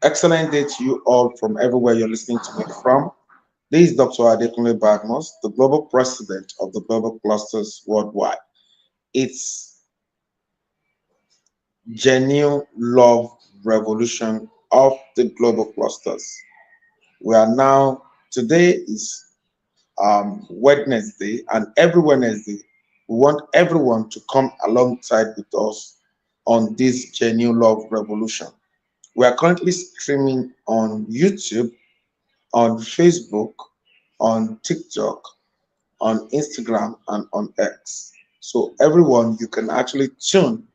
Excellent day to you all from everywhere you're listening to me from. This is Dr. Adekunle Badmos, the Global President of the Global Clusters Worldwide. It's genuine love revolution of the Global Clusters. We are now, today is Wednesday, and every Wednesday, we want everyone to come alongside with us on this genuine love revolution. We are currently streaming on YouTube, on Facebook, on TikTok, on Instagram, and on X. So everyone, you can actually tune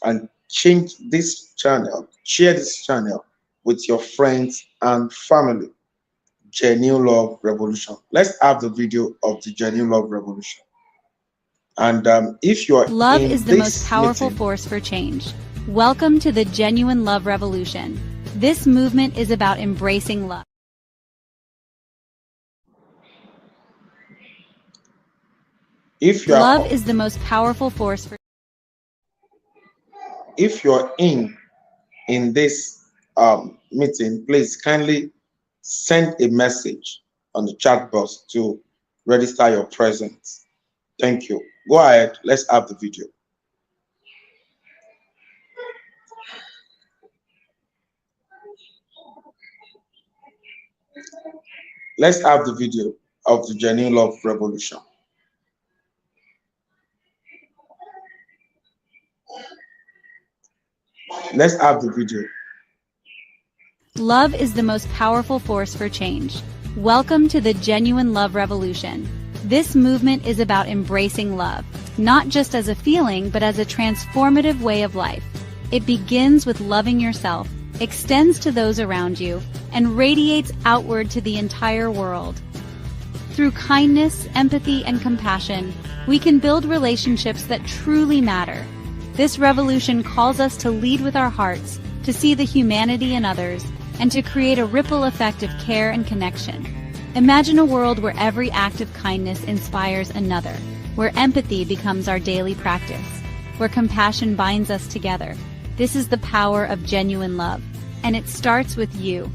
and change this channel, share this channel with your friends and family. Genuine Love Revolution. Let's have the video of the Genuine Love Revolution. And if you're Love is in the most this powerful meeting, force for change. Welcome to the Genuine Love Revolution. This movement is about embracing love. if Love you're is the most powerful force for if you're in this meeting, please kindly send a message on the chat box to register your presence. Thank you. Go ahead. Let's have the video. Let's have the video of the Genuine Love Revolution. Let's have the video. Love is the most powerful force for change. Welcome to the Genuine Love Revolution. This movement is about embracing love, not just as a feeling, but as a transformative way of life. It begins with loving yourself, extends to those around you, and radiates outward to the entire world. Through kindness, empathy, and compassion, we can build relationships that truly matter. This revolution calls us to lead with our hearts, to see the humanity in others, and to create a ripple effect of care and connection. Imagine a world where every act of kindness inspires another, where empathy becomes our daily practice, where compassion binds us together. This is the power of genuine love, and it starts with you.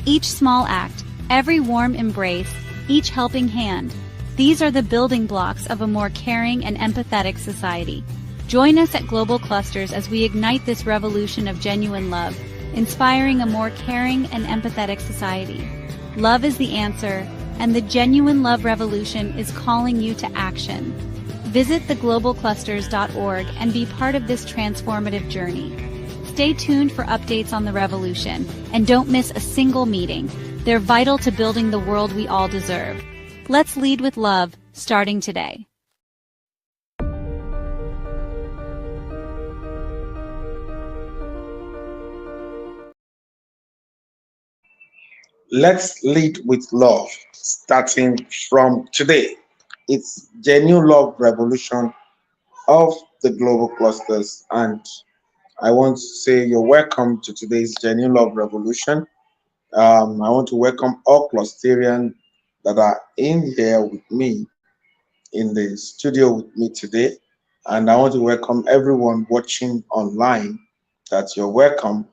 Each small act, every warm embrace, each helping hand, these are the building blocks of a more caring and empathetic society. Join us at Global Clusters as we ignite this revolution of genuine love, inspiring a more caring and empathetic society. Love is the answer, and the Genuine Love Revolution is calling you to action. Visit theglobalclusters.org and be part of this transformative journey. Stay tuned for updates on the revolution, and don't miss a single meeting. They're vital to building the world we all deserve. Let's lead with love, starting today. Let's lead with love, starting from today. It's Genuine Love Revolution of the Global Clusters, and I want to say you're welcome to today's Genuine Love Revolution. I want to welcome all Clusterians that are in here with me in the studio with me today, and I want to welcome everyone watching online. That you're welcome.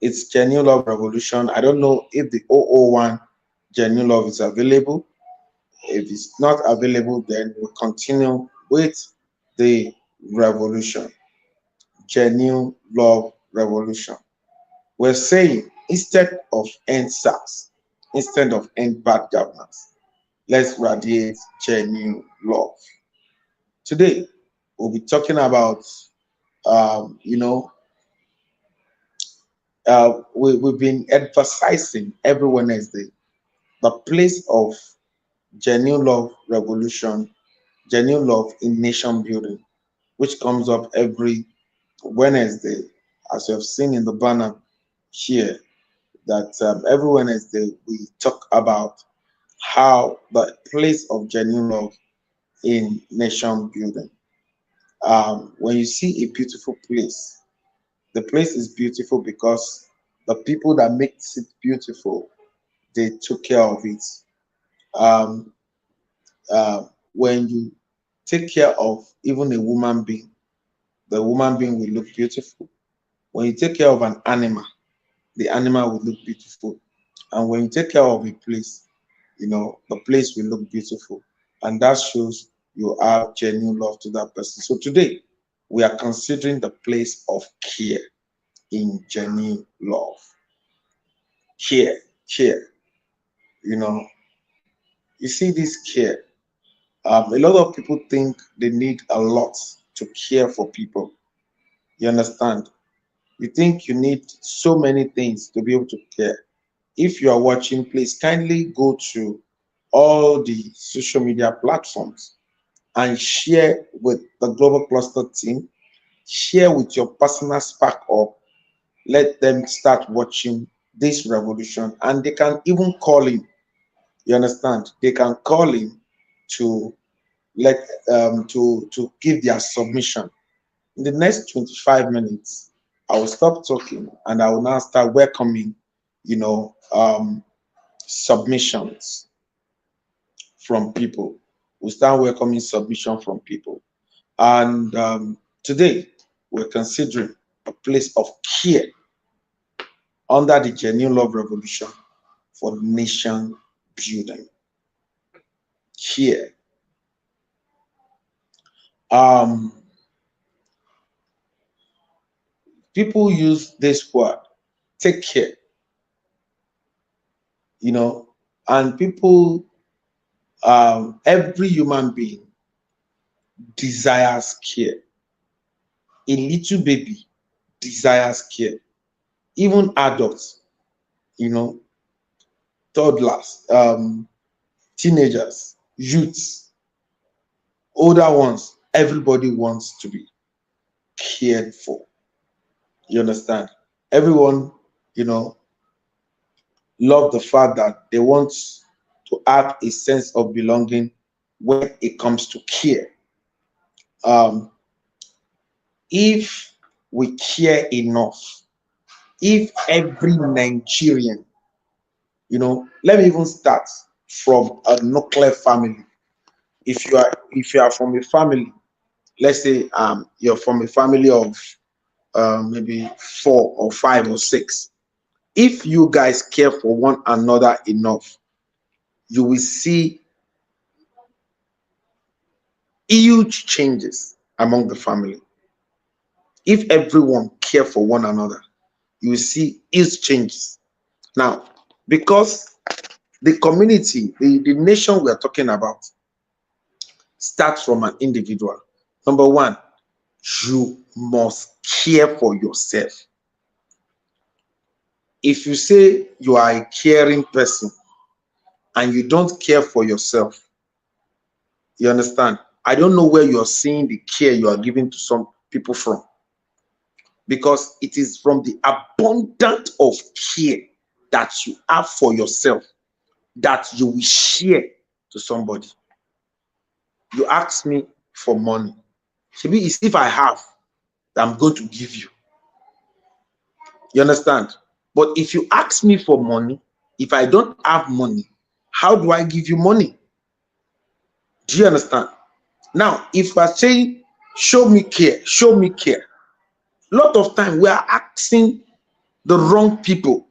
It's Genuine Love Revolution. I don't know if the 001 Genuine Love is available. If it's not available, then we'll continue with the revolution. Genuine Love Revolution. We're saying instead of end SARS, instead of end bad governance, let's radiate genuine love. Today, we'll be talking about, um, you know, we've been emphasizing every Wednesday the place of genuine love revolution, genuine love in nation building, which comes up every Wednesday, as you have seen in the banner here, that every Wednesday we talk about how the place of genuine love in nation building. When you see a beautiful place, the place is beautiful because the people that makes it beautiful, they took care of it. Um, when you take care of even a woman being, the woman being will look beautiful. When you take care of an animal, the animal will look beautiful. And when you take care of a place, the place will look beautiful. And that shows you have genuine love to that person. So today, we are considering the place of care in genuine love. Care, care, you know, you see this care. A lot of people think they need a lot to care for people. You understand? You think you need so many things to be able to care. If you are watching, please kindly go to all the social media platforms and share with the Global Cluster team, share with your personal spark up, let them start watching this revolution, and they can even call in. You understand? They can call in to let to give their submission. In the next 25 minutes, I will stop talking and I will now start welcoming, submissions from people. We'll start welcoming submission from people. And today, we're considering a place of care under the genuine love revolution for nation building. Care. Um, People use this word, take care, you know, and people, every human being desires care. A little baby desires care. Even adults, you know, toddlers, teenagers, youths, older ones, everybody wants to be cared for. You understand? Everyone, you know, love the fact that they want to have a sense of belonging when it comes to care. Um, if we care enough, if every Nigerian, let me even start from a nuclear family. If you are from a family, let's say you're from a family of maybe 4 or 5 or 6. If you guys care for one another enough, you will see huge changes among the family. If everyone care for one another, you will see huge changes. Now, because the community, the nation we are talking about, starts from an individual. Number one, you must care for yourself. If you say you are a caring person and you don't care for yourself, you understand? I don't know where you are seeing the care you are giving to some people from, because it is from the abundance of care that you have for yourself that you will share to somebody. You ask me for money. Maybe it's if I have that I'm going to give you. You understand? But if you ask me for money, if I don't have money, how do I give you money? Do you understand? Now, if we're saying, show me care, show me care, a lot of time we are asking the wrong people,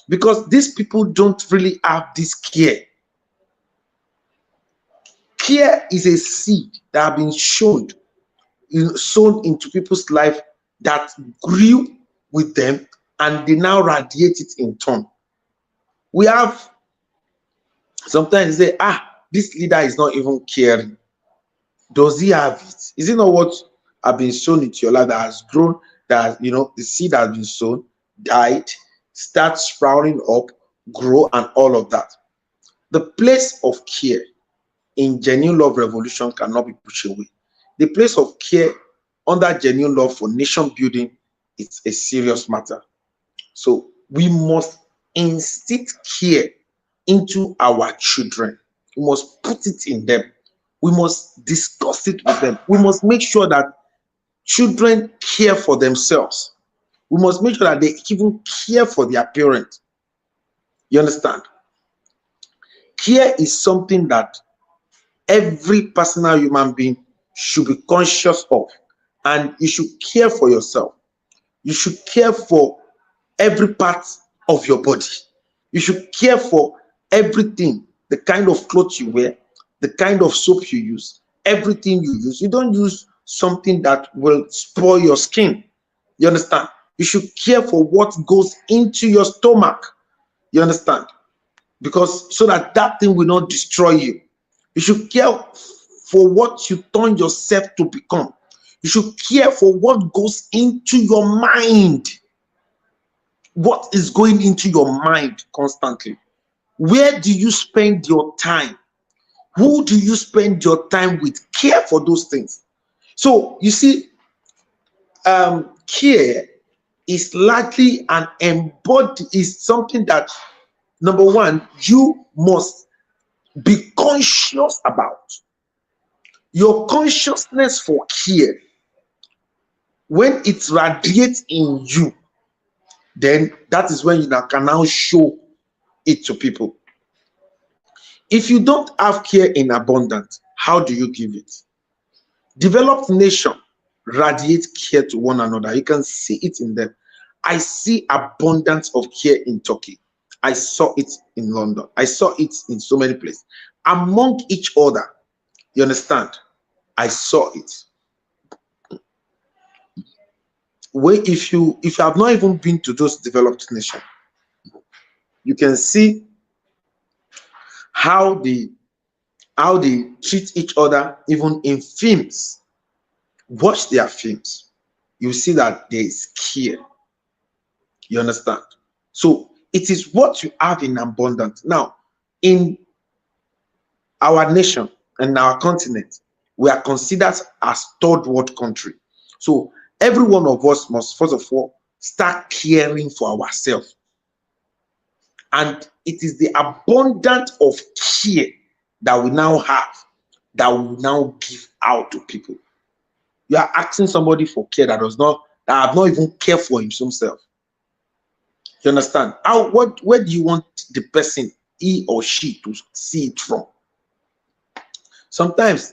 because these people don't really have this care. Care is a seed that have been sown into people's life, that grew with them, and they now radiate it in turn. We have sometimes they say, this leader is not even caring. Does he have it? Is it not what have been sown into your life that has grown, that the seed has been sown, died, start sprouting up, grow, and all of that? The place of care in genuine love revolution cannot be pushed away. The place of care under genuine love for nation building is a serious matter. So we must instill care into our children. We must put it in them. We must discuss it with them. We must make sure that children care for themselves. We must make sure that they even care for their parents. You understand? Care is something that every personal human being should be conscious of, and you should care for yourself. You should care for every part of your body. You should care for everything, the kind of clothes you wear, the kind of soap you use, everything you use. You don't use something that will spoil your skin. You understand? You should care for what goes into your stomach. You understand? Because so that that thing will not destroy you. You should care for what you turn yourself to become. You should care for what goes into your mind. What is going into your mind constantly? Where do you spend your time? Who do you spend your time with? Care for those things. So you see, care is largely an embodied, is something that, number one, you must be conscious about. Your consciousness for care, when it radiates in you, then that is when you can now show it to people. If you don't have care in abundance, how do you give it? Developed nation radiate care to one another. You can see it in them. I see abundance of care in Turkey. I saw it in London. I saw it in so many places. Among each other, you understand? I saw it. Where if you have not even been to those developed nations, you can see how they treat each other even in films. Watch their films. You see that there is care. You understand? So it is what you have in abundance. Now, in our nation and our continent, we are considered as third world country. So every one of us must first of all start caring for ourselves. And it is the abundance of care that we now have that we now give out to people. You are asking somebody for care that have not even care for himself. You understand? Where do you want the person, he or she, to see it from? Sometimes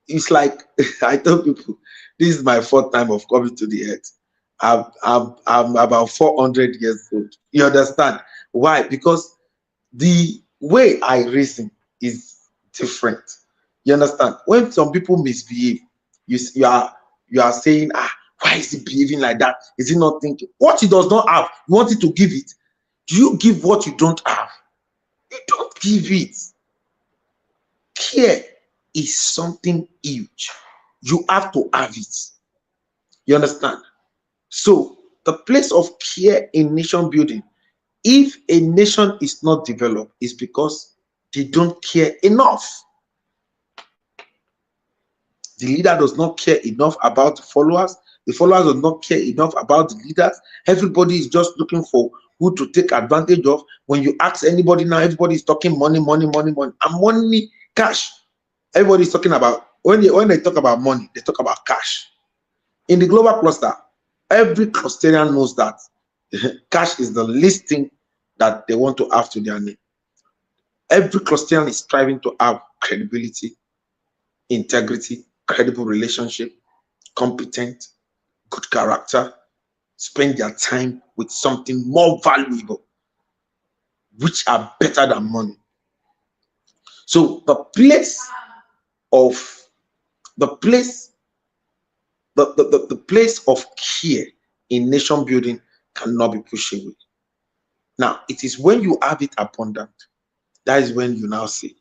it's like I tell people, this is my fourth time of coming to the earth. I'm about 400 years old. You understand? Why? Because the way I reason is different. You understand? When some people misbehave, you are saying, why is he behaving like that? Is he not thinking? What he does not have, you want it to give it. Do you give what you don't have? You don't give it. Care is something huge. You have to have it. You understand? So the place of care in nation building, if a nation is not developed, is because they don't care enough. The leader does not care enough about the followers. The followers do not care enough about the leaders. Everybody is just looking for who to take advantage of. When you ask anybody now, everybody is talking money, money, money, money, and money, cash. Everybody is talking about, when they talk about money, they talk about cash. In the global cluster, every clusterian knows that cash is the least thing that they want to have to their name. Every clusterian is striving to have credibility, integrity, credible relationship, competent, good character, spend their time with something more valuable, which are better than money. So the place of care in nation building cannot be pushed away. Now, it is when you have it abundant, that is when you now see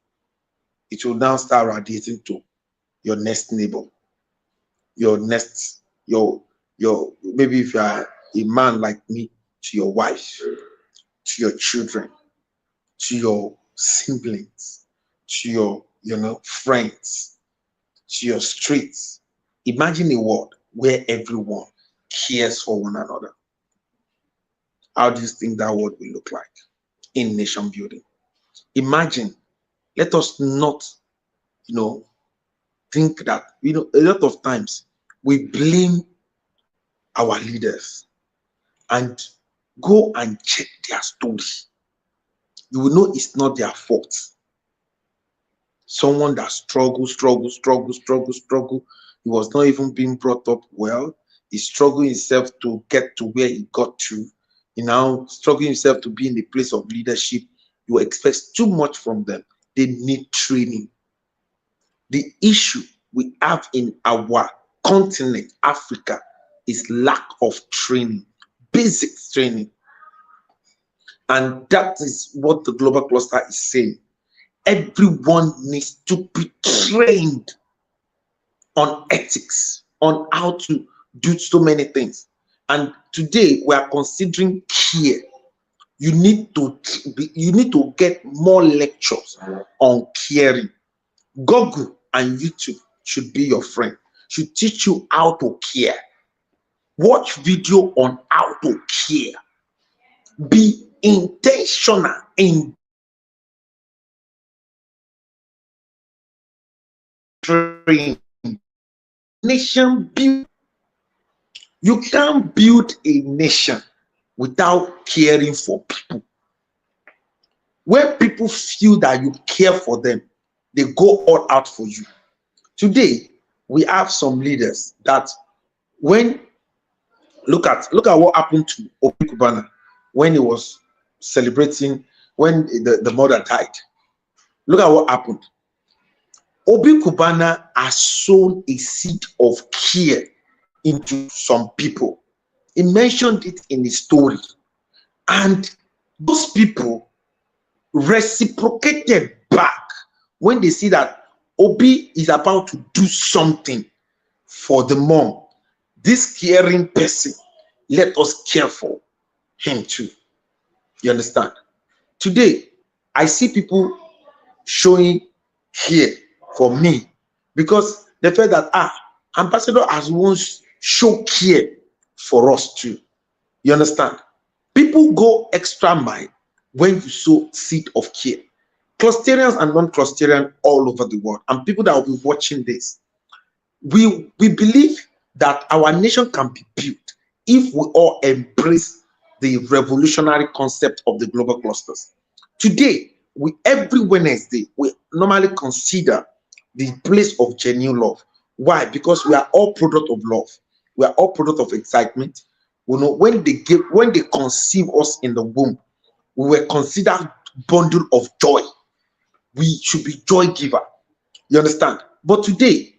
it will now start radiating to your next neighbor, your maybe if you are a man like me, to your wife, to your children, to your siblings, to your friends, to your streets. Imagine a world where everyone cares for one another. How do you think that world will look like in nation building? Imagine, let us not, think that, a lot of times we blame our leaders and go and check their story. You will know it's not their fault. Someone that struggle, he was not even being brought up well. He struggled himself to get to where he got to. You now struggling yourself to be in the place of leadership. You expect too much from them. They need training. The issue we have in our continent, Africa, is lack of training, basic training. And that is what the global cluster is saying. Everyone needs to be trained on ethics, on how to do so many things. And today we are considering care. You need to get more lectures on caring. Google and YouTube should be your friend. Should teach you how to care. Watch video on how to care. Be intentional in train. Nation build. You can't build a nation without caring for people. When people feel that you care for them, they go all out for you. Today, we have some leaders that when look at what happened to Obi Kubana when he was celebrating when the mother died. Look at what happened. Obi Kubana has sown a seed of care into some people. He mentioned it in his story. And those people reciprocated back when they see that Obi is about to do something for the mom. This caring person, let us care for him too. You understand? Today, I see people showing here for me because they felt that ambassador has once shown care for us too. You understand? People go extra mile when you sow seed of care. Clusterians and non-clusterian all over the world, and people that will be watching this, we believe that our nation can be built if we all embrace the revolutionary concept of the global clusters. Today, every Wednesday, we normally consider the place of genuine love. Why? Because we are all product of love. We are all product of excitement. You know, when they conceive us in the womb, we were considered bundle of joy. We should be joy giver. You understand? But today,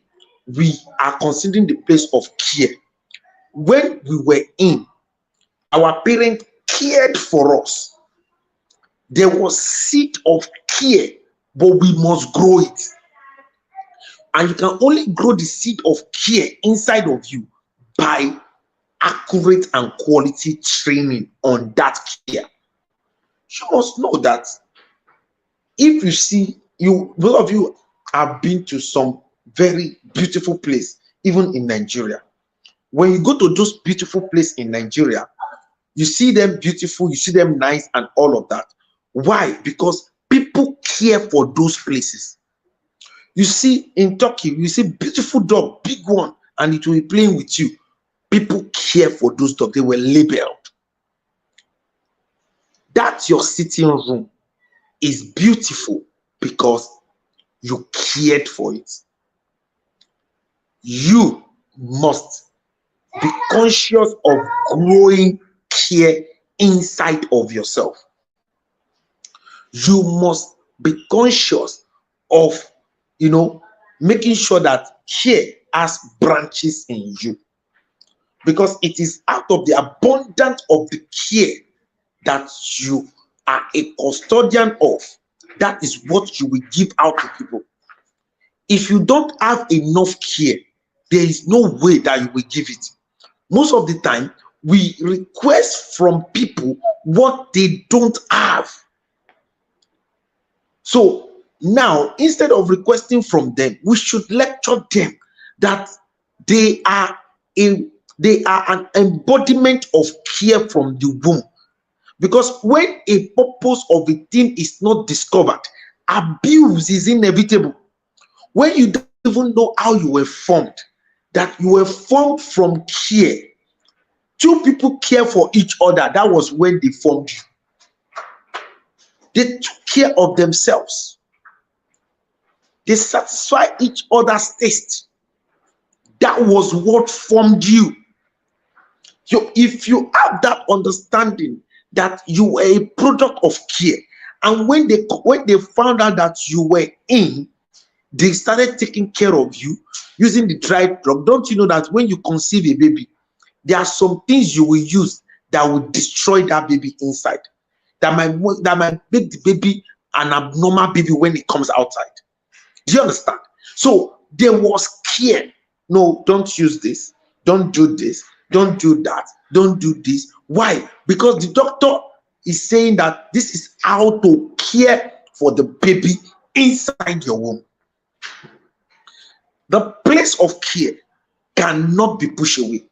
we are considering the place of care. When we were in, our parents cared for us. There was seed of care, but we must grow it. And you can only grow the seed of care inside of you by accurate and quality training on that care. You must know that if you see, both of you have been to some very beautiful place, even in Nigeria. When you go to those beautiful places in Nigeria, you see them beautiful, you see them nice and all of that. Why? Because people care for those places. You see in Turkey, you see beautiful dog, big one, and it will be playing with you. People care for those dogs. They were labeled. That's your sitting room is beautiful because you cared for it. You must be conscious of growing care inside of yourself. You must be conscious of, making sure that care has branches in you. Because it is out of the abundance of the care that you are a custodian of. That is what you will give out to people. If you don't have enough care, there is no way that you will give it. Most of the time, we request from people what they don't have. So now, instead of requesting from them, we should lecture them that they are an embodiment of care from the womb. Because when a purpose of a thing is not discovered, abuse is inevitable. When you don't even know how you were formed, that you were formed from care. Two people care for each other. That was when they formed you. They took care of themselves. They satisfy each other's taste. That was what formed you. So if you have that understanding, that you were a product of care. And when they found out that you were in, they started taking care of you using the dried drug. Don't you know that when you conceive a baby, there are some things you will use that will destroy that baby inside, that might make the baby an abnormal baby when it comes outside. Do you understand? So there was care. No, don't use this, don't do this, don't do that, don't do this. Why? Because the doctor is saying that this is how to care for the baby inside your womb. The place of care cannot be pushed away.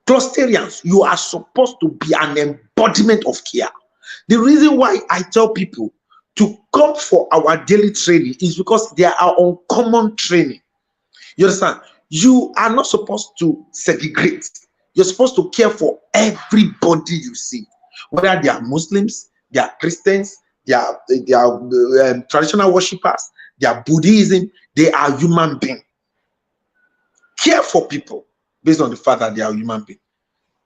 Clustarians, you are supposed to be an embodiment of care. The reason why I tell people to come for our daily training is because they are uncommon training. You understand? You are not supposed to segregate. You're supposed to care for everybody you see, whether they are Muslims, they are Christians, they are traditional worshippers, they are Buddhism, they are human beings. Care for people based on the fact that they are human beings.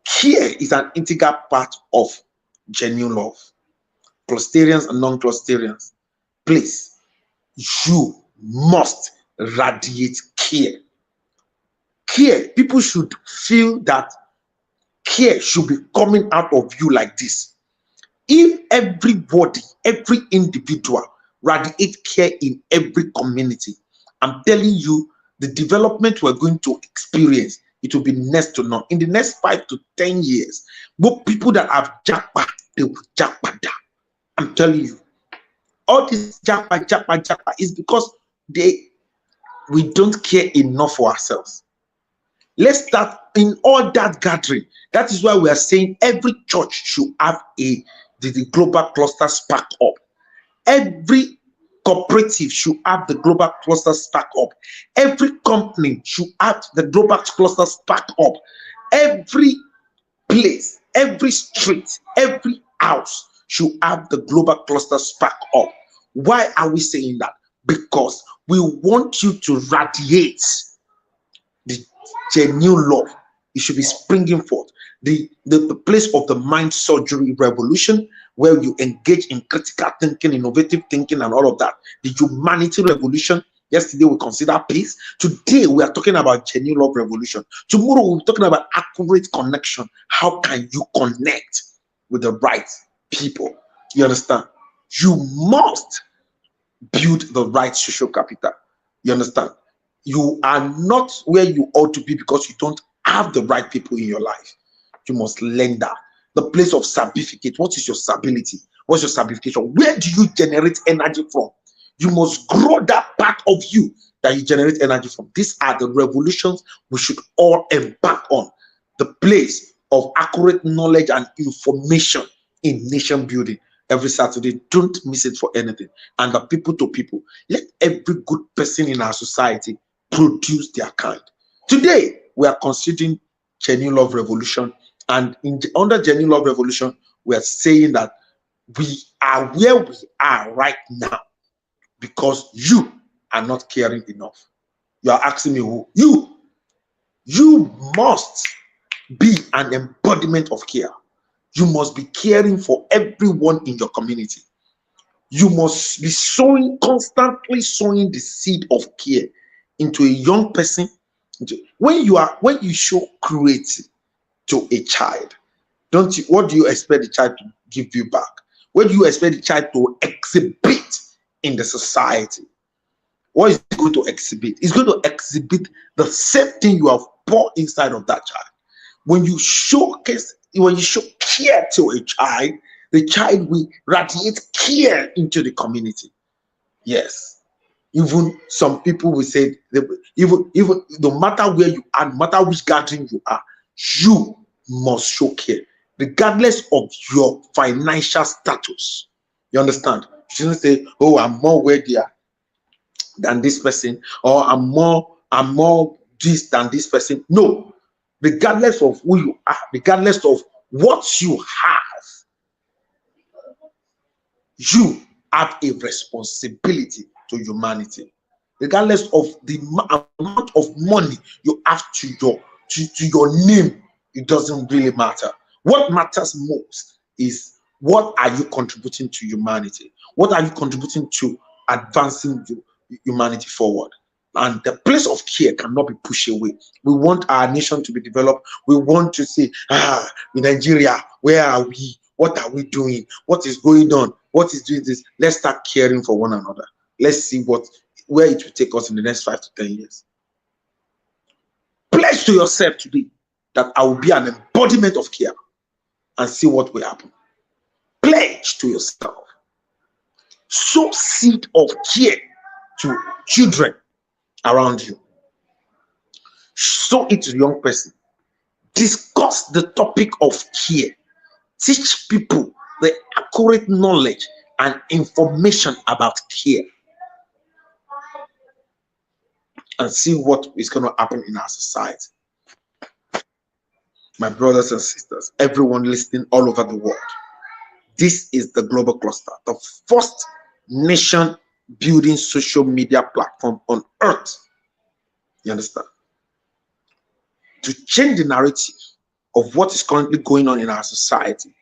Care is an integral part of genuine love. Clustarians and non-clustarians, please, you must radiate care. Care, people should feel that care should be coming out of you like this. If everybody, every individual radiate care in every community, I'm telling you, the development we're going to experience, it will be next to none. In the next 5 to 10 years, both people that have jackpot, they will jackpot down. I'm telling you, all this jackpot is because we don't care enough for ourselves. Let's start in all that gathering. That is why we are saying every church should have the global cluster spark up. Every cooperative should have the global cluster spark up. Every company should have the global cluster spark up. Every place, every street, every house should have the global cluster spark up. Why are we saying that? Because we want you to radiate the genuine love. It should be springing forth. The place of the mind surgery revolution, where you engage in critical thinking, innovative thinking, and all of that. The humanity revolution. Yesterday we considered peace. Today we are talking about genuine love revolution. Tomorrow we'll be talking about accurate connection. How can you connect with the right people? You understand? You must build the right social capital. You understand? You are not where you ought to be because you don't have the right people in your life. You must learn that. The place of certificate. What is your stability? What's your certification? Where do you generate energy from? You must grow that part of you that you generate energy from. These are the revolutions we should all embark on. The place of accurate knowledge and information in nation building every Saturday. Don't miss it for anything. And the people to people. Let every good person in our society produce their kind. Today, we are considering genuine love revolution. And under genuine love revolution, we are saying that we are where we are right now because you are not caring enough. You are asking me who? You must be an embodiment of care. You must be caring for everyone in your community. You must be constantly sowing the seed of care into a young person. When you show cruelty to a child, what do you expect the child to give you back? What do you expect the child to exhibit in the society? What is it going to exhibit? It's going to exhibit the same thing you have poured inside of that child. When you show care to a child, the child will radiate care into the community. Yes. Even some people will say, even no matter where you are, no matter which gathering you are, you must show care, regardless of your financial status. You understand? You shouldn't say, "Oh, I'm more wealthier than this person," or I'm more this than this person. No, regardless of who you are, regardless of what you have, you have a responsibility to humanity. Regardless of the amount of money you have to your name, it doesn't really matter. What matters most is What are you contributing to humanity? What are you contributing to advancing humanity forward? And the place of care cannot be pushed away. We want our nation to be developed. We want to say, in Nigeria, where are we? What are we doing? What is going on? What is doing this? Let's start caring for one another. Let's see where it will take us in the next 5 to 10 years. Pledge to yourself today that I will be an embodiment of care and see what will happen. Pledge to yourself. Sow seed of care to children around you. Show it to the young person. Discuss the topic of care. Teach people the accurate knowledge and information about care. And see what is going to happen in our society. My brothers and sisters, everyone listening all over the world, this is the Global Cluster, the first nation building social media platform on earth. You understand? To change the narrative of what is currently going on in our society,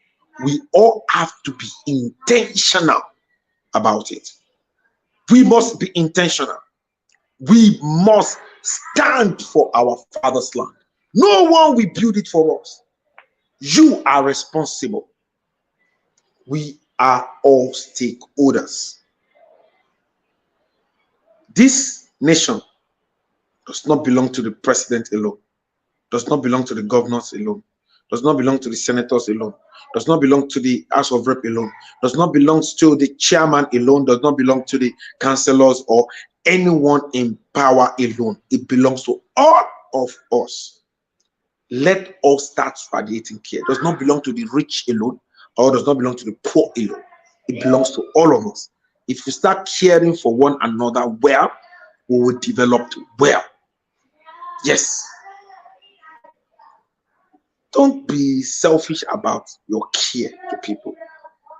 we all have to be intentional about it. We must be intentional. We must stand for our father's land. No one will build it for us. You are responsible. We are all stakeholders. This nation does not belong to the president alone, does not belong to the governors alone, does not belong to the senators alone, does not belong to the House of Rep alone, does not belong to the chairman alone, does not belong to the councillors or anyone in power alone. It belongs to all of us. Let us start radiating care. It does not belong to the rich alone or does not belong to the poor alone. It belongs to all of us. If we start caring for one another well, we will develop well. Yes. Don't be selfish about your care to people.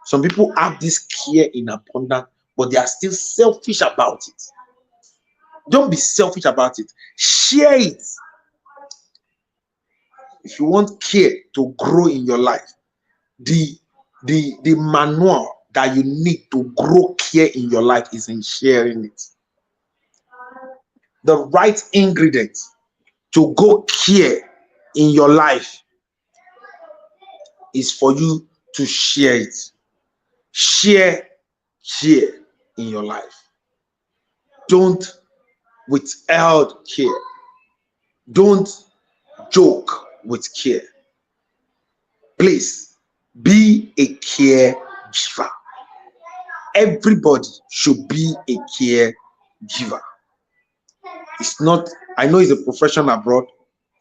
Some people have this care in abundance, but they are still selfish about it. Don't be selfish about it. Share it. If you want care to grow in your life, the manual that you need to grow care in your life is in sharing it. The right ingredients to go care in your life is for you to share it. Share care in your life. Don't withhold care. Don't joke with care. Please be a caregiver. Everybody should be a caregiver. It's not, I know it's a profession abroad,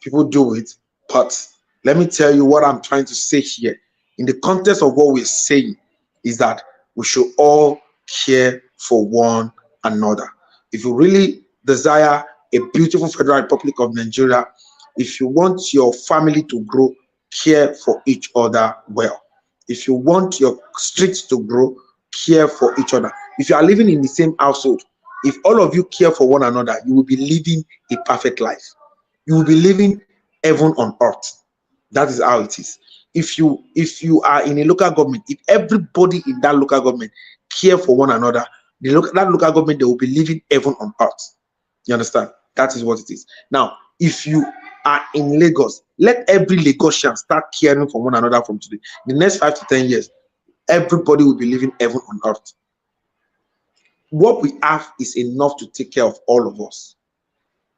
people do it, but let me tell you what I'm trying to say here. In the context of what we're saying is that we should all care for one another. If you really desire a beautiful Federal Republic of Nigeria, if you want your family to grow, care for each other well. If you want your streets to grow, care for each other. If you are living in the same household, if all of you care for one another, you will be living a perfect life. You will be living heaven on earth. That is how it is. If you are in a local government, if everybody in that local government care for one another, that local government, they will be living heaven on earth. You understand? That is what it is. Now, if you are in Lagos, let every Lagosian start caring for one another from today. The next 5 to 10 years, everybody will be living heaven on earth. What we have is enough to take care of all of us.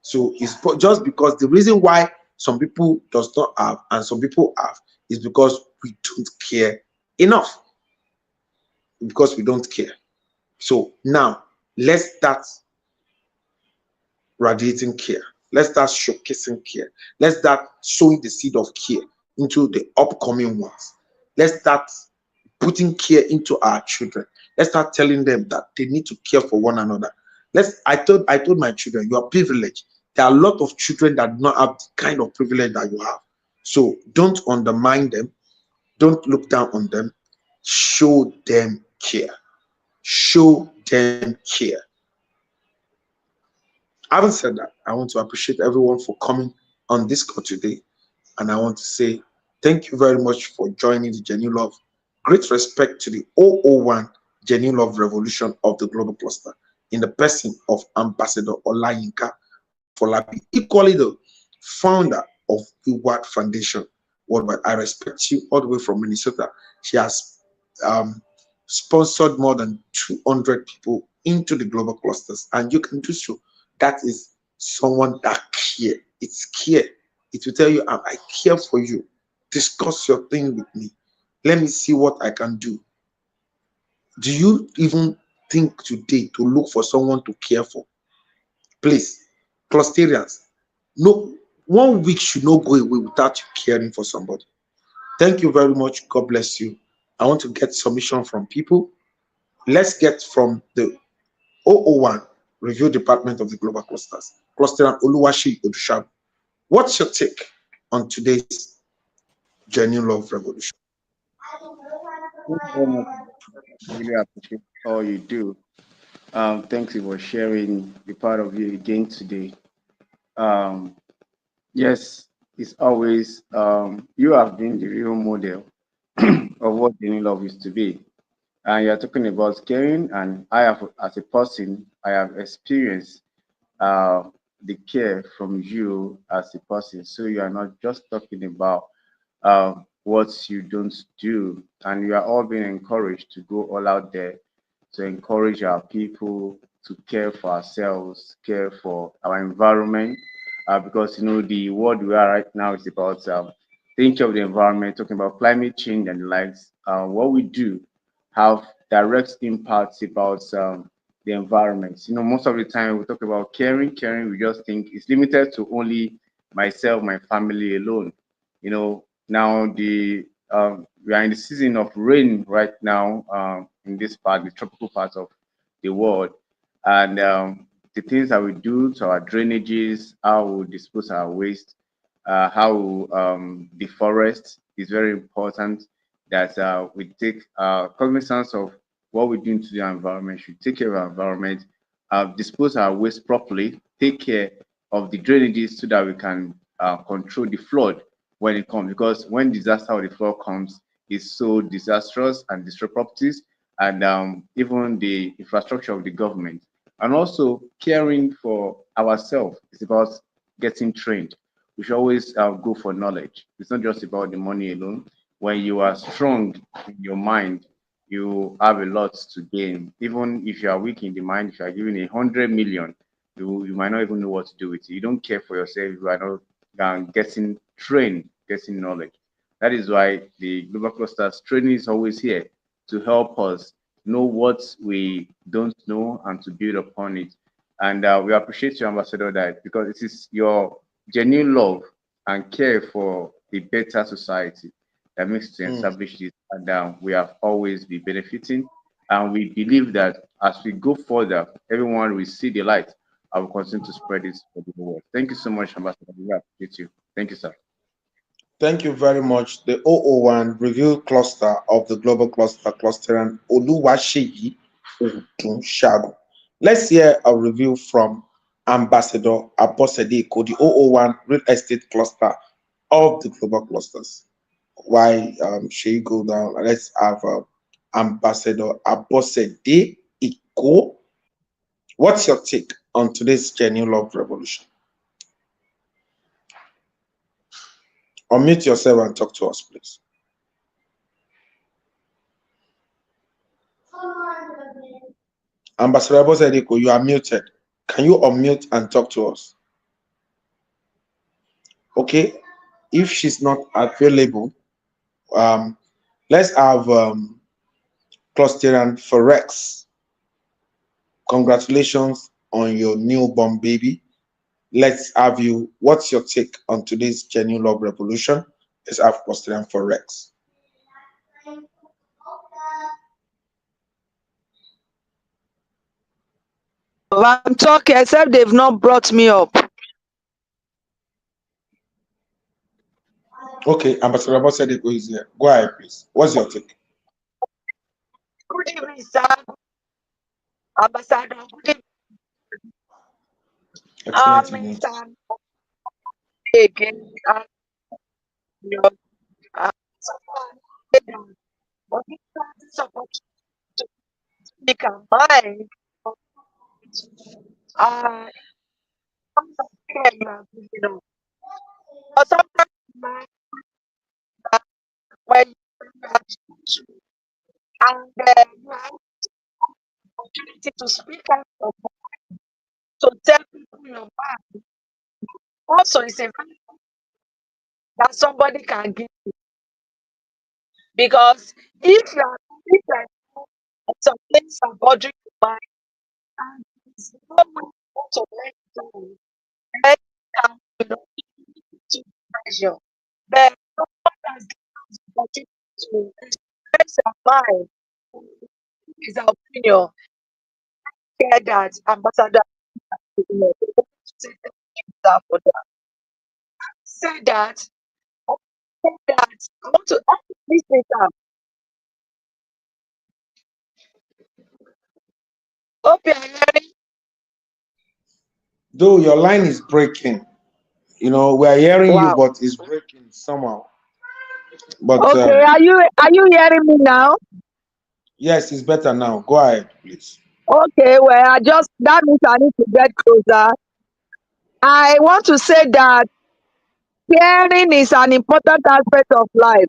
So it's just because the reason why some people does not have and some people have is because we don't care enough. Because we don't care. So now let's start radiating care. Let's start showcasing care. Let's start sowing the seed of care into the upcoming ones. Let's start putting care into our children. Let's start telling them that they need to care for one another. I told my children, you are privileged. There are a lot of children that do not have the kind of privilege that you have. So don't undermine them. Don't look down on them. Show them care. Show them care. Having said that, I want to appreciate everyone for coming on this call today. And I want to say thank you very much for joining the Genuine Love Great respect to the 001 Genuine Love Revolution of the Global Cluster in the person of Ambassador Olayinka Folabi, equally the founder of the Word Foundation Worldwide. I respect you all the way from Minnesota. She has um, sponsored more than 200 people into the global clusters, and you can do so. That is someone that care. It's care. It will tell you, I care for you. Discuss your thing with me. Let me see what I can do. Do you even think today to look for someone to care for? Please, clusterians, no, 1 week should not go away without you caring for somebody. Thank you very much. God bless you. I want to get submission from people. Let's get from the 001 Review Department of the Global Clusters, Cluster and Oluwashi Odushagu. What's your take on today's Genuine Love Revolution? Thank you very much. Really appreciate all you do. Thank you for sharing the part of you again today. Um, yes, it's always you have been the real model of what genuine love is to be. And you're talking about caring, and I have, as a person, I have experienced uh, the care from you as a person. So you are not just talking about what you don't do, and you are all being encouraged to go all out there to encourage our people to care for ourselves, care for our environment, because the world we are right now is about thinking of the environment, talking about climate change and the likes. What we do have direct impacts about the environment. Most of the time we talk about caring, we just think it's limited to only myself, my family alone. Now we are in the season of rain right now in this part, the tropical part of the world, and the things that we do to our drainages, how we dispose our waste, how we deforest is very important. That we take cognizance of what we do to the environment, should take care of our environment, dispose our waste properly, take care of the drainages so that we can control the flood when it comes. Because when disaster or the flood comes, it's so disastrous and destroy properties and even the infrastructure of the government. And also caring for ourselves is about getting trained. We should always go for knowledge. It's not just about the money alone. When you are strong in your mind, you have a lot to gain. Even if you are weak in the mind, if you are given 100 million, you might not even know what to do with it. You don't care for yourself. You are not getting trained, getting knowledge. That is why the Global Clusters training is always here to help us know what we don't know and to build upon it. And we appreciate you, Ambassador, that because it is your genuine love and care for a better society that makes to Mm. establish this. And we have always been benefiting. And we believe that as we go further, everyone will see the light. I will continue to spread this for the world. Thank you so much, Ambassador. We appreciate you. Thank you, sir. Thank you very much. The 001 Review Cluster of the Global Cluster, Cluster and Oluwaseyi Odushagu. Let's hear a review from Ambassador Abosede Eko, the 001 Real Estate Cluster of the Global Clusters. Why she go down? Let's have Ambassador Abosede Eko. What's your take on today's genuine love revolution? Unmute yourself and talk to us, please. Ambassador Abosede Eko, you are muted. Can you unmute and talk to us? Okay. If she's not available, um, let's have Clusterian Forex. Congratulations on your newborn baby. Let's have you. What's your take on today's genuine love revolution? Let's have Clusterian Forex. I'm talking, except they've not brought me up. Okay, Ambassador Abosede Eko is here. Go ahead, please. What's your take? Good evening, sir. Ambassador. Good Excellent evening, evening. sir. Again, you know, uh, physical mind, uh, care you are giving up. But sometimes mind, when you have and you have opportunity to speak out to tell people your mind, also is a value that somebody can give, because if you are if you are some things are bothering your mind and there's no way to let go, let down, to pressure, then someone has given the opportunity to express their mind, his opinion, care that ambassador for that. Say that, say that I want to ask this later. Hope you are hearing. Though your line is breaking, we're hearing you, Wow. but it's breaking somehow. But Okay, are you hearing me now? yes, it's better now. Go ahead, please. Okay, well, that means I need to get closer. I want to say that caring is an important aspect of life.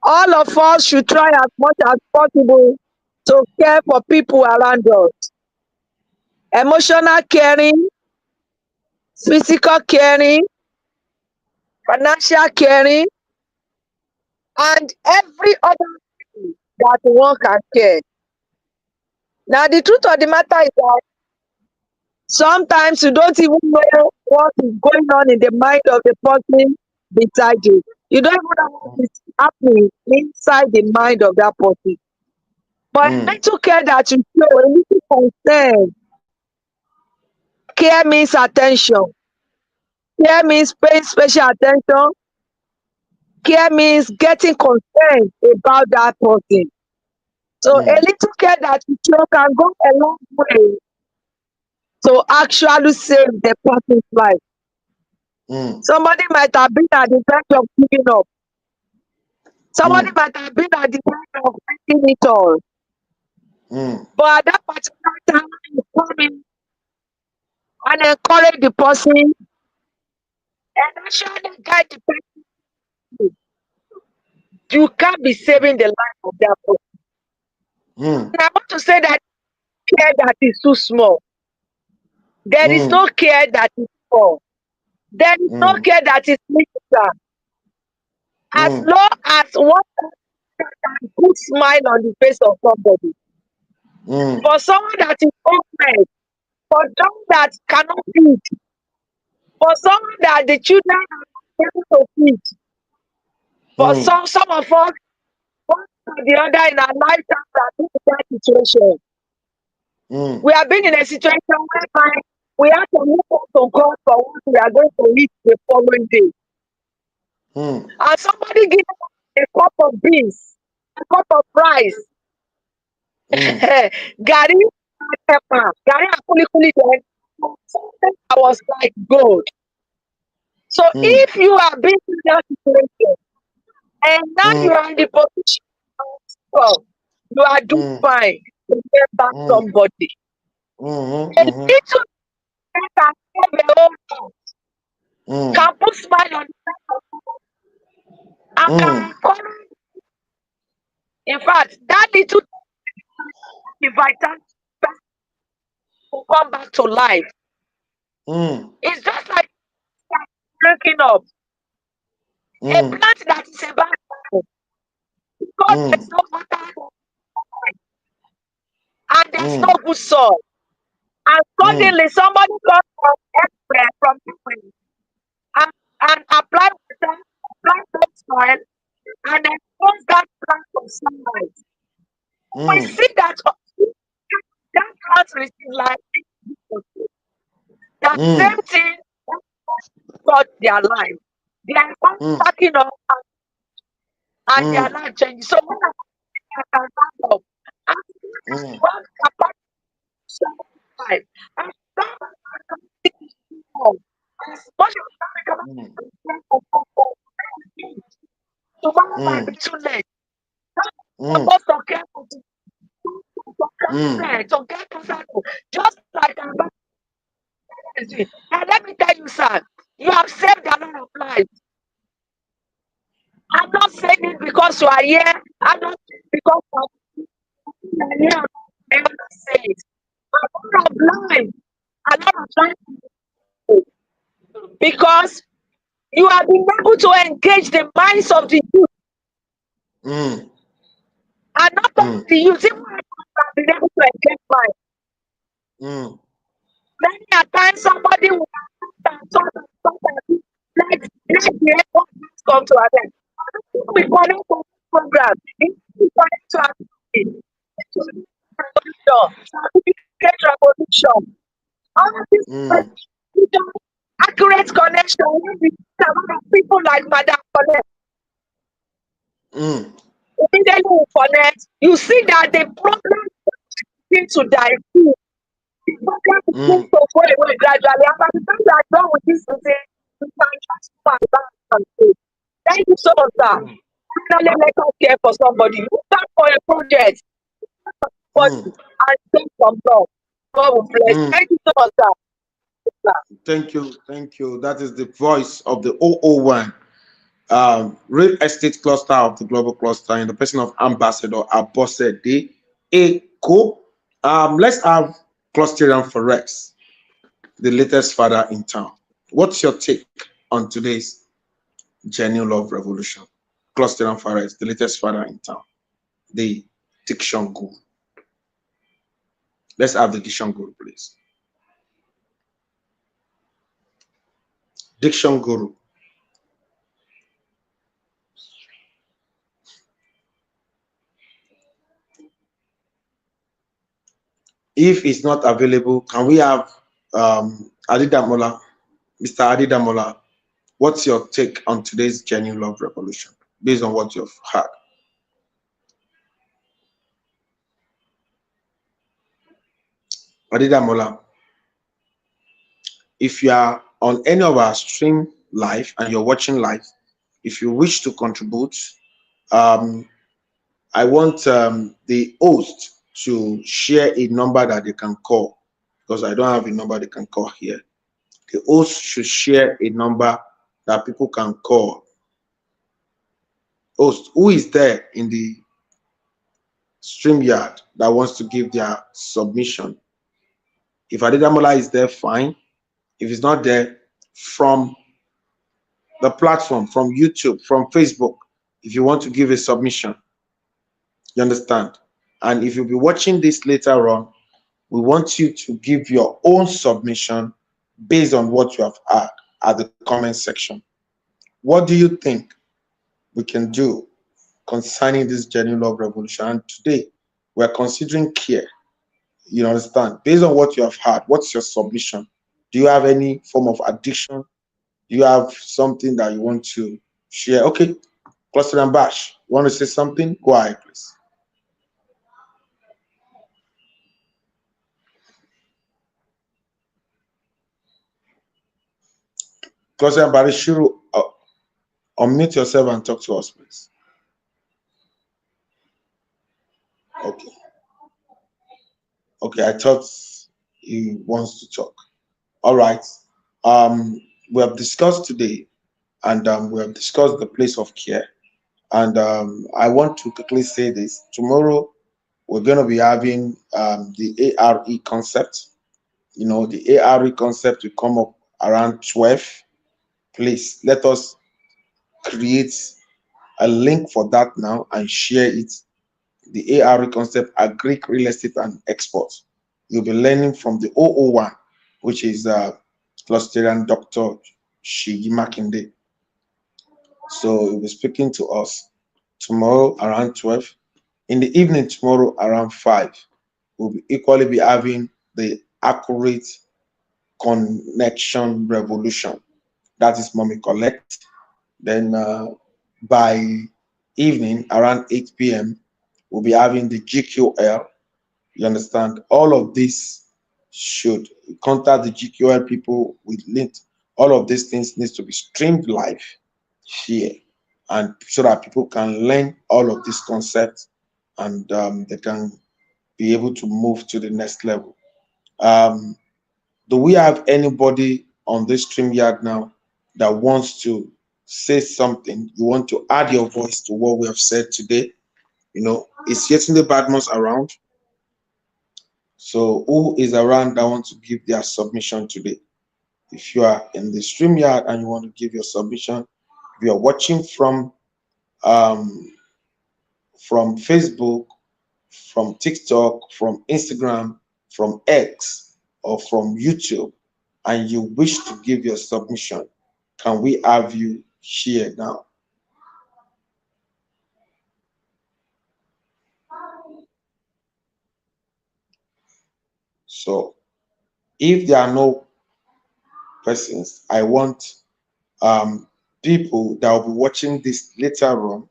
All of us should try as much as possible to care for people around us. Emotional caring, physical caring, financial caring, and every other thing that one can care. Now, the truth of the matter is that sometimes you don't even know what is going on in the mind of the person beside you. You don't even know what is happening inside the mind of that person. But a Mm, little care that you show, a little concern, care means attention. Care means paying special attention. Care means getting concerned about that person. So a mm, little care that you show can go a long way to actually save the person's life. mm, Somebody might have been at the verge of giving up. Somebody mm, might have been at the verge of making it all. mm, But at that particular time, you come in and encourage the person and actually guide the person. You can't be saving the life of that person. mm, And I want to say that care that is too small. There is mm, no care that is small. There is no mm, care that is little. As mm, long as one can put smile on the face of somebody. mm, For someone that is homeless, for someone that cannot feed, for someone that the children are not able to feed, for mm, some of us, one or the other in our lifetime are in that situation. mm, We have been in a situation whereby we have to look up to God for what we are going to eat the following day. mm, And somebody give us a cup of beans, a cup of rice, mm, Gary pepper, Gary and kuli then. Something that was like gold. So mm, if you have been in that situation and now you mm, are in the position of well, you are doing mm, fine to get back mm, somebody. mhm, A mhm, little thing can save a whole house, mm, can put smile on the face of someone, and can mm, encourage. In fact, that little the vitality to come back to life. mm, It's just like drinking up a mm, plant that is about because there's mm, no water and there's no mm, good soil. And mm, suddenly somebody comes from everywhere, from different, and, and apply water, apply that soil, and then expose that plant from sunlight. We mm, see that that plant receive life. That same mm, thing touch their life. They are mm, backing up and their mm, life changes. So when I can stand up and mm, one capacity life and stand up and continue to move. As much as mm, tomorrow might be mm, too late. mm, Most of care for mm, to get closer to, just like our Bible. And let me tell you, sir, you have saved a lot of lives. I'm not saying it because you are here. I'm not saying it because you are here. I'm not saying it. A lot of lives, a lot of lives, because you have been able to engage the minds of the youth, mm, and not only mm, the youth, even adults have been able to engage minds. mm, Many a time somebody will have thought and let the airport come to an end. We connect to this program. We connect to our certificate revolution. All of this mm, accurate connection with a lot of people like Madam Connect. mm, Immediately we connect, you see that the problem begin to die. The program begins mm, to go away gradually. And by the time you are done with this meeting, you can just go and back and say, thank you so much, sir. mm, Finally, let us care for somebody. You stand for a project, mm, somebody, and take some love. God will bless you. mm. Thank you so much, sir. Sir. Thank you, thank you. That is the voice of the 001 real estate cluster of the global cluster in the person of Ambassador Abosede Eko. Let's have Clusterian Forex, the latest father in town. What's your take on today's genuine love revolution? Clusterian Forex, the latest father in town, the diction guru. Let's have the diction guru, please. Diction guru. If it's not available, can we have Adidamola, Mr. Adidamola? What's your take on today's genuine love revolution based on what you've heard? Adidamola, if you are on any of our stream live and you're watching live, if you wish to contribute, um, I want the host to share a number that they can call because I don't have a number they can call here. The host should share a number that people can call. Host, who is there in the StreamYard that wants to give their submission? If Adedamola is there, fine. If it's not there, from the platform, from YouTube, from Facebook, if you want to give a submission, you understand? And if you'll be watching this later on, we want you to give your own submission based on what you have heard at the comment section. What do you think we can do concerning this genuine love revolution? And today, we're considering care. You understand? Based on what you have heard, what's your submission? Do you have any form of addiction? Do you have something that you want to share? Okay, Cluster and Bash, you want to say something? Go ahead, please. Cluster and Bash, Shuru, unmute yourself and talk to us, please. Okay. Okay, I thought he wants to talk. All right. Um, we have discussed today, and we have discussed the place of care. And I want to quickly say this. Tomorrow, we're going to be having the ARE concept. You know, the ARE concept will come up around 12. Please let us create a link for that now and share it. The ARE concept are Greek real estate and export. You'll be learning from the 001, which is Clusterian Dr. Shigi Makinde. So he'll be speaking to us tomorrow around 12. In the evening tomorrow around 5, we'll equally be having the accurate connection revolution. That is Mommy Collect. Then by evening around 8 p.m., we'll be having the GQL. You understand? All of this should contact the GQL people with link. All of these things needs to be streamed live here, and so that people can learn all of these concepts and they can be able to move to the next level. Um, do we have anybody on this stream yard now that wants to say something? You want to add your voice to what we have said today? Is Yetunde Badmus around? So who is around that wants to give their submission today? If you are in the stream yard and you want to give your submission, if you are watching um, from Facebook, from TikTok, from Instagram, from X, or from YouTube, and you wish to give your submission, can we have you share now? So, if there are no persons, I want um, people that will be watching this later on,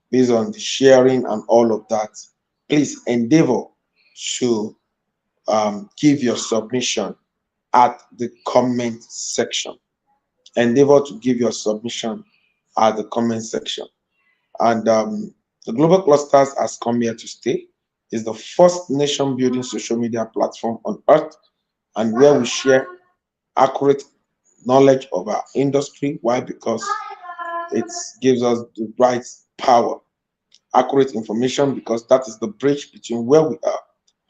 based on the sharing and all of that, please endeavor to give your submission at the comment section. Endeavor to give your submission at the comment section. And the Global Clusters has come here to stay. It's the first nation building social media platform on earth, and where we share accurate knowledge of our industry. Why? Because it gives us the right power, accurate information, because that is the bridge between where we are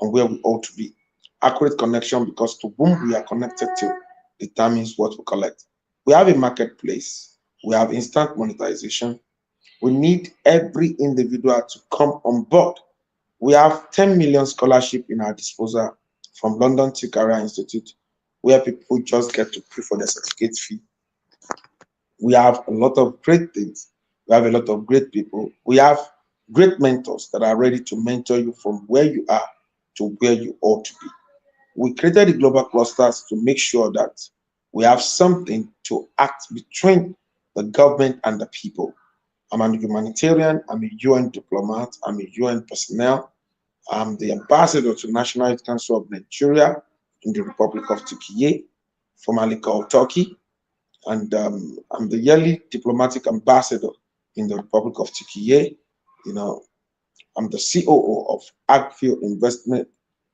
and where we ought to be. Accurate connection, because to whom we are connected to determines what we collect. We have a marketplace, we have instant monetization. We need every individual to come on board. We have 10 million scholarship in our disposal from London to Career Institute, where people just get to pay for their certificate fee. We have a lot of great things. We have a lot of great people. We have great mentors that are ready to mentor you from where you are to where you ought to be. We created the global clusters to make sure that we have something to act between the government and the people. I'm a humanitarian, I'm a UN diplomat, I'm a UN personnel, I'm the ambassador to National Youth Council of Nigeria in the Republic of Turkey, formerly called Turkey, and I'm the yearly diplomatic ambassador in the Republic of Turkey. You know, I'm the COO of Agfield Investment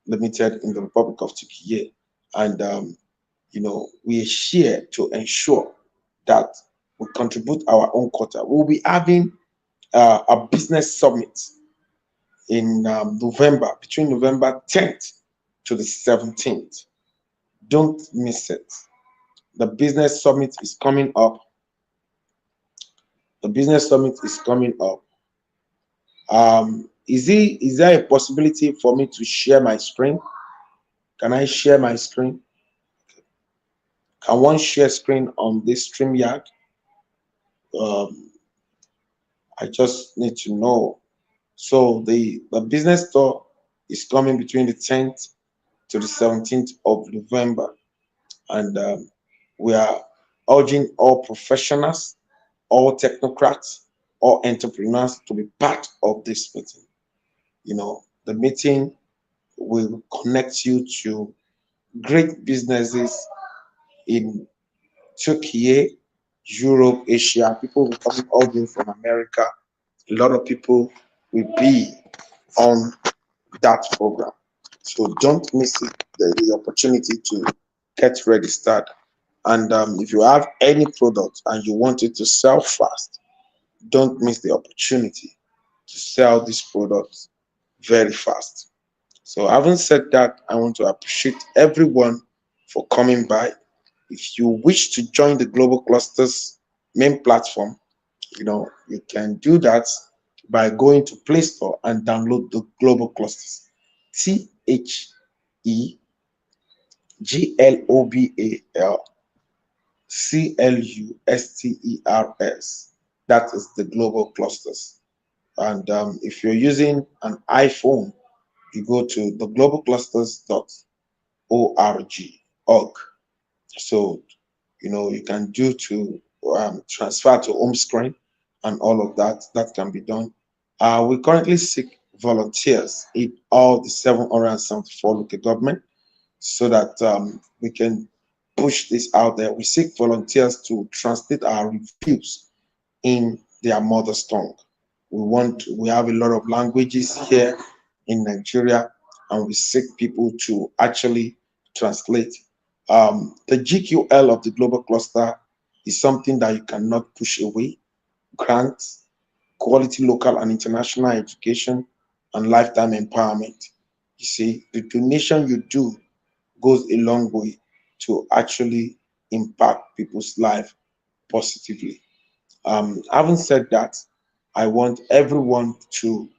Limited in the Republic of Turkey, and we are here to ensure that we contribute our own quota. We'll be having a business summit in November, between November 10th to the 17th. Don't miss it. The business summit is coming up. The business summit is coming up. Is there a possibility for me to share my screen? Can I share my screen? Can one share screen on this StreamYard? Um, I just need to know. So the business tour is coming between the 10th to the 17th of November, and we are urging all professionals, all technocrats, all entrepreneurs to be part of this meeting. The meeting will connect you to great businesses in Turkey, Europe, Asia. People will come all the way from America. A lot of people will be on that program. So don't miss it, the opportunity to get registered. And if you have any product and you want it to sell fast, don't miss the opportunity to sell this product very fast. So having said that, I want to appreciate everyone for coming by. If you wish to join the Global Clusters main platform, you can do that by going to Play Store and download the Global Clusters. TheGlobalClusters. That is the Global Clusters. And if you're using an iPhone, you go to theglobalclusters.org. So, you can do to transfer to home screen and all of that. That can be done. We currently seek volunteers in all the 774 local government so that we can push this out there. We seek volunteers to translate our reviews in their mother's tongue. We have a lot of languages here in Nigeria, and we seek people to actually translate. The GQL of the global cluster is something that you cannot push away. Grants, quality local and international education, and lifetime empowerment. You see, the donation you do goes a long way to actually impact people's life positively. Having said that, I want everyone to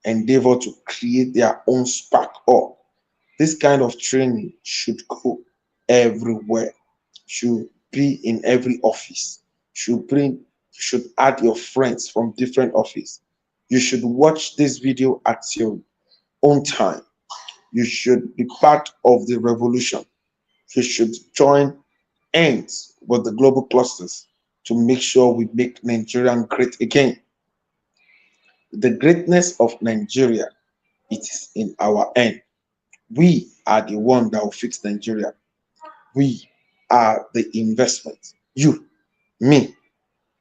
endeavor to create their own spark up. This kind of training should go everywhere, should be in every office, you should add your friends from different office. You should watch this video at your own time. You should be part of the revolution. You should join hands with the global clusters to make sure we make Nigeria great again. The greatness of Nigeria, it is in our hand. We are the one that will fix Nigeria. We are the investment. You, me,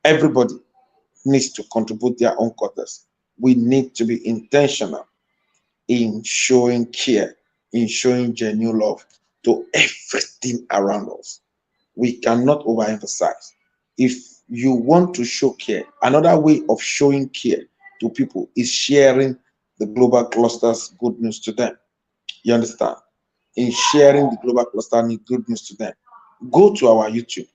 everybody needs to contribute their own quarters. We need to be intentional in showing care, in showing genuine love to everything around us. We cannot overemphasize. If you want to show care, another way of showing care to people is sharing the global clusters good news to them. You understand? In sharing the global cluster and good news to them. Go to our YouTube,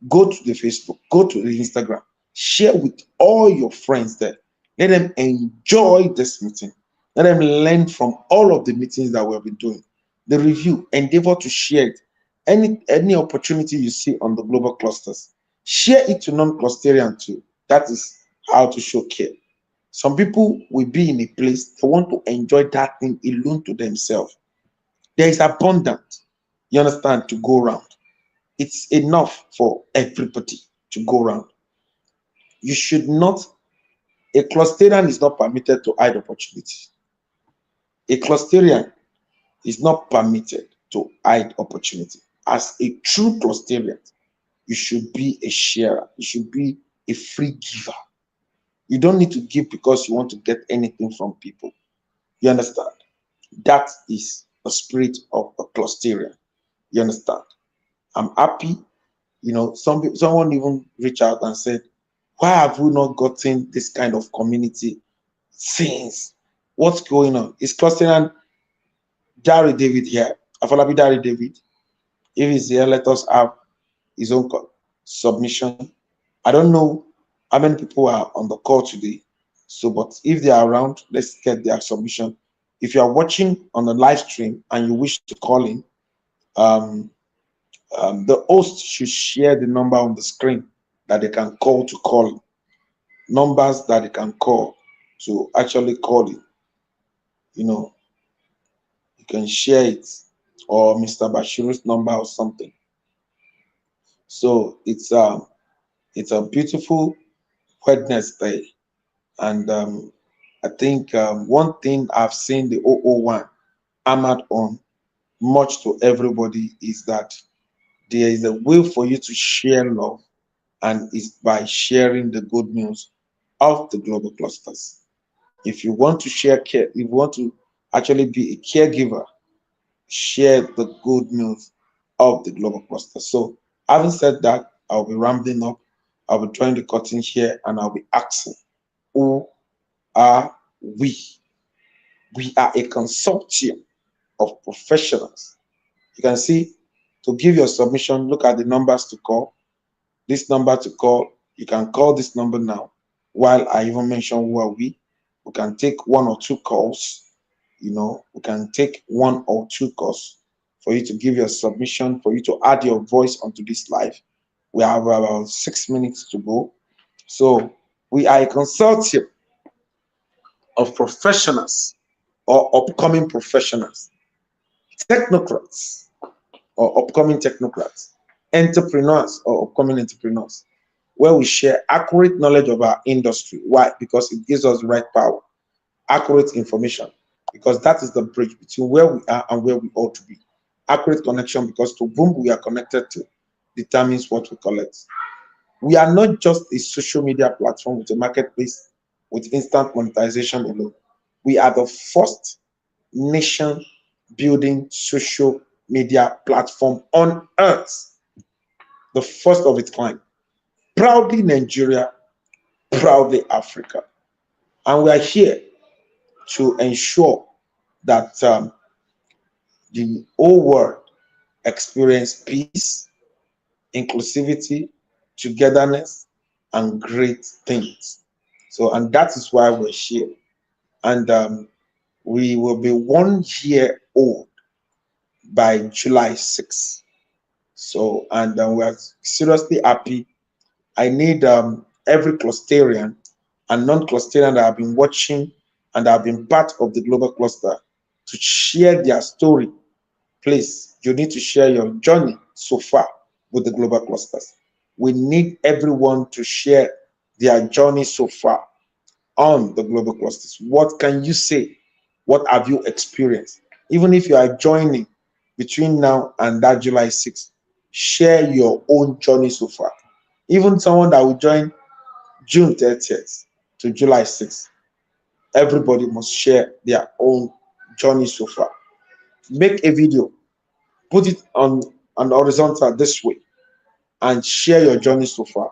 go to the Facebook, go to the Instagram, share with all your friends there. Let them enjoy this meeting. Let them learn from all of the meetings that we've been doing. The review, endeavor to share it. Any opportunity you see on the global clusters, share it to non-clusterian too. That is how to show care. Some people will be in a place they want to enjoy that thing alone to themselves. There is abundance, you understand, to go around. It's enough for everybody to go around. You should not, a clusterian is not permitted to hide opportunity. A clusterian is not permitted to hide opportunity. As a true clusterian, you should be a sharer. You should be a free giver. You don't need to give because you want to get anything from people. You understand? That is the spirit of a clusterian. You understand? I'm happy. Someone even reached out and said, why have we not gotten this kind of community since? What's going on? Is clustering Dari David here? Afolabi Dari David. If he's here, let us have his own submission. I don't know how many people are on the call today. So, but if they are around, let's get their submission. If you are watching on the live stream and you wish to call in, um, the host should share the number on the screen that they can call, numbers that they can call to actually call it. You know, you can share it or Mr. Bashiru's number or something. So it's a beautiful Wednesday, and I think one thing I've seen the 001 hammered on much to everybody is that there is a way for you to share love, and it's by sharing the good news of the global clusters. If you want to share care, if you want to actually be a caregiver, share the good news of the global cluster. So, having said that, I'll be rambling up, I'll be drawing the curtain here, and I'll be asking, who are we? We are a consortium of professionals. You can see, to give your submission, look at the numbers to call. This number to call, you can call this number now. While I even mention who are we can take one or two calls. We can take one or two calls for you to give your submission, for you to add your voice onto this live. We have about 6 minutes to go. So we are a consortium of professionals or upcoming professionals, technocrats or upcoming technocrats, entrepreneurs or upcoming entrepreneurs, where we share accurate knowledge of our industry. Why? Because it gives us the right power, accurate information, because that is the bridge between where we are and where we ought to be. Accurate connection, because to whom we are connected to determines what we collect. We are not just a social media platform with a marketplace with instant monetization alone. We are the first nation building social media platform on earth, the first of its kind. Proudly Nigeria, proudly Africa. And we are here to ensure that the whole world experience peace, inclusivity, togetherness, and great things. So, and that is why we're here. And we will be 1 year old by July 6th. So, and we're seriously happy. I need every clusterian and non-clusterian that have been watching and have been part of the global cluster to share their story. Please, you need to share your journey so far with the global clusters. We need everyone to share their journey so far on the global clusters. What can you say? What have you experienced? Even if you are joining between now and that July 6th, share your own journey so far. Even someone that will join June 30th to July 6th, everybody must share their own journey so far. Make a video, put it on an horizontal this way, and share your journey so far.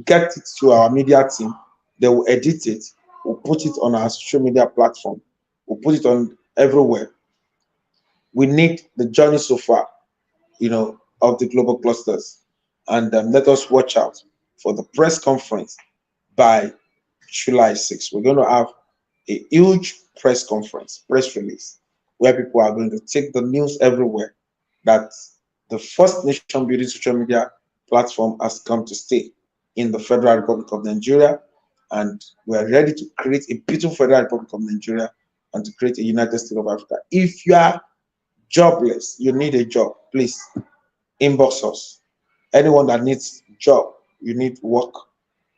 Get it to our media team. They will edit it. We'll put it on our social media platform. We'll put it on everywhere. We need the journey so far, of the global clusters. And let us watch out for the press conference by July 6th. We're going to have a huge press conference, press release, where people are going to take the news everywhere that the first nation building social media platform has come to stay in the Federal Republic of Nigeria. And we are ready to create a beautiful Federal Republic of Nigeria and to create a United States of Africa. If you are jobless, you need a job, please inbox us. Anyone that needs job, you need work,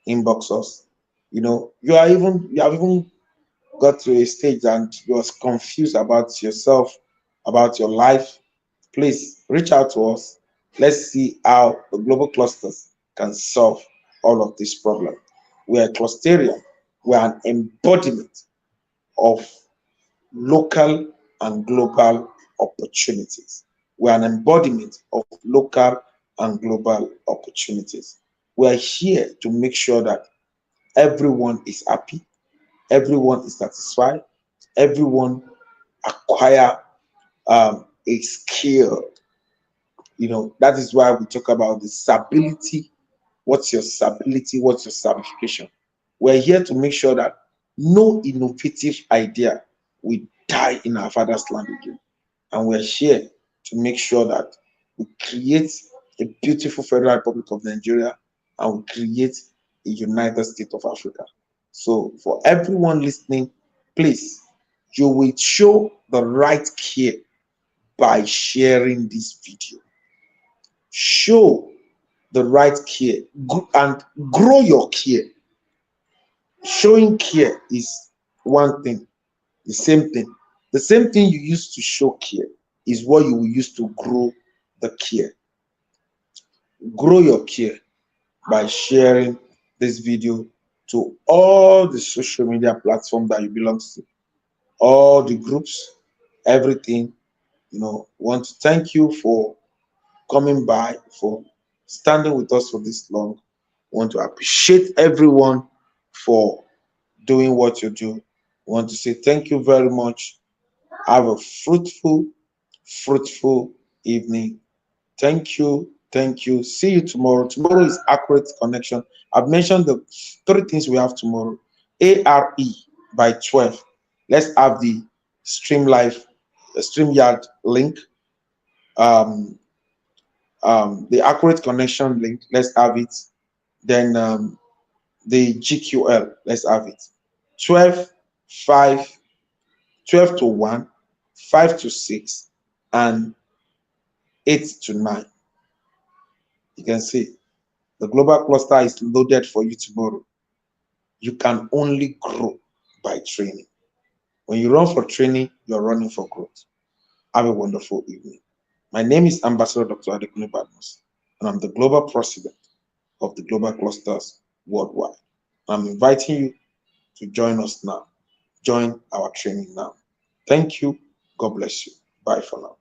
inbox us. You have even got to a stage and you're confused about yourself, about your life, please reach out to us. Let's see how the global clusters can solve all of this problem. We are a clusterian. We are an embodiment of local and global opportunities. We are an embodiment of local and global opportunities. We are here to make sure that everyone is happy, everyone is satisfied, everyone acquire a skill. That is why we talk about the stability. What's your stability? What's your certification? We're here to make sure that no innovative idea will die in our father's land again. And we're here to make sure that we create a beautiful Federal Republic of Nigeria and we create a United States of Africa. So for everyone listening, please, you will show the right care by sharing this video. Show the right care and grow your care. Showing care is one thing, the same thing. The same thing you use to show care is what you will use to grow the care. Grow your care by sharing this video to all the social media platforms that you belong to, all the groups, everything. Want to thank you for coming by, for standing with us for this long. Want to appreciate everyone for doing what you do. Want to say thank you very much. Have a fruitful evening. Thank you. Thank you. See you tomorrow. Tomorrow is accurate connection. I've mentioned the three things we have tomorrow. ARE by 12. Let's have the StreamYard link. The accurate connection link. Let's have it. Then the GQL. Let's have it. 12, 5, 12 to 1, 5 to 6, and 8 to 9. You can see the global cluster is loaded for you tomorrow. You can only grow by training. When you run for training, you're running for growth. Have a wonderful evening. My name is Ambassador Dr. Adekunle Badmus, and I'm the global president of the global clusters worldwide. I'm inviting you to join us now. Join our training now. Thank you. God bless you. Bye for now.